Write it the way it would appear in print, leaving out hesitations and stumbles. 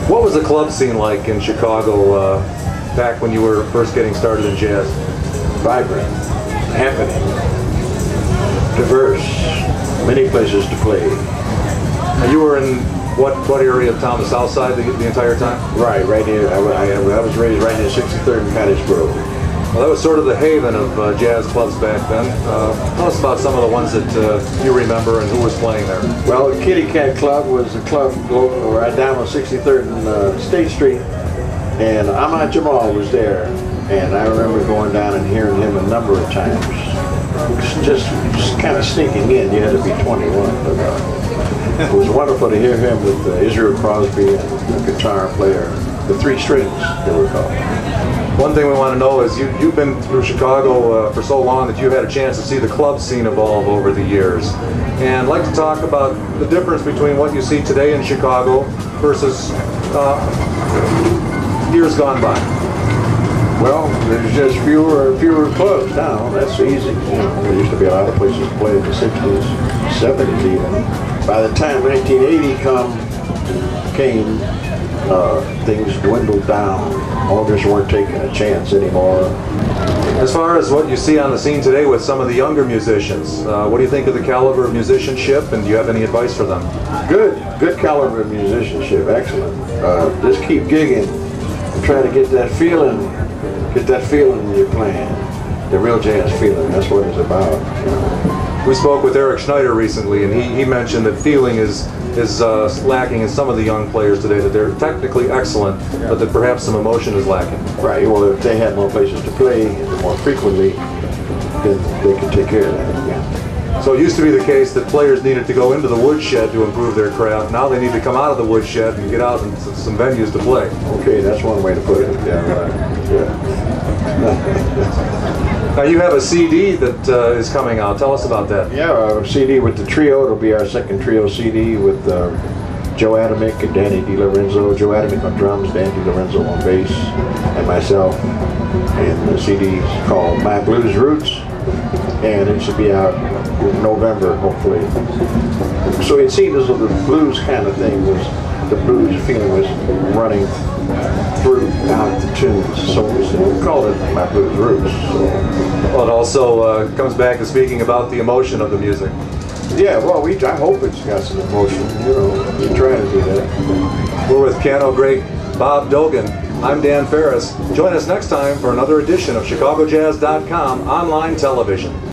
What was the club scene like in Chicago back when you were first getting started in jazz? Vibrant, happening, diverse, many places to play. Now you were in what area of town? The South Side the entire time? Right here. I was raised right near 63rd and Cottage Grove. Well, that was sort of the haven of jazz clubs back then. Tell us about some of the ones that you remember and who was playing there. Well, the Kitty Cat Club was a club right down on 63rd and State Street, and Ahmad Jamal was there, and I remember going down and hearing him a number of times. Just kind of sneaking in. You had to be 21, but it was wonderful to hear him with Israel Crosby and the guitar player, the three strings they were called. One thing we want to know is you've been through Chicago for so long that you've had a chance to see the club scene evolve over the years. And I'd like to talk about the difference between what you see today in Chicago versus years gone by. Well, there's just fewer clubs now. That's easy. There used to be a lot of places to play in the 60s, 70s even. By the time 1980 came, things dwindled down. Owners weren't taking a chance anymore. As far as what you see on the scene today with some of the younger musicians, what do you think of the caliber of musicianship, and do you have any advice for them? Good caliber of musicianship, excellent. Just keep gigging and try to get that feeling when you're playing. The real jazz feeling, that's what it's about. You know. We spoke with Eric Schneider recently, and he mentioned that feeling is lacking in some of the young players today, that they're technically excellent, but that perhaps some emotion is lacking. Right, well, if they had more places to play more frequently, then they could take care of that. Yeah. So it used to be the case that players needed to go into the woodshed to improve their craft. Now they need to come out of the woodshed and get out into some venues to play. Okay, that's one way to put it. Yeah, right. Yeah. Now you have a CD that is coming out. Tell us about that. Yeah, a CD with the trio. It'll be our second trio CD with Joe Adamick and Danny DiLorenzo. Joe Adamick on drums, Danny DiLorenzo on bass, and myself. And the CD is called My Blues Roots, and it should be out in November, hopefully. So it seemed as though the blues kind of thing was, the blues feeling was running throughout the tunes, so we call it My Blues Roots. So. Well, it also comes back to speaking about the emotion of the music. Yeah, well, I hope it's got some emotion, you know, we try to do that. We're with piano great Bob Dogan. I'm Dan Ferris. Join us next time for another edition of ChicagoJazz.com online television.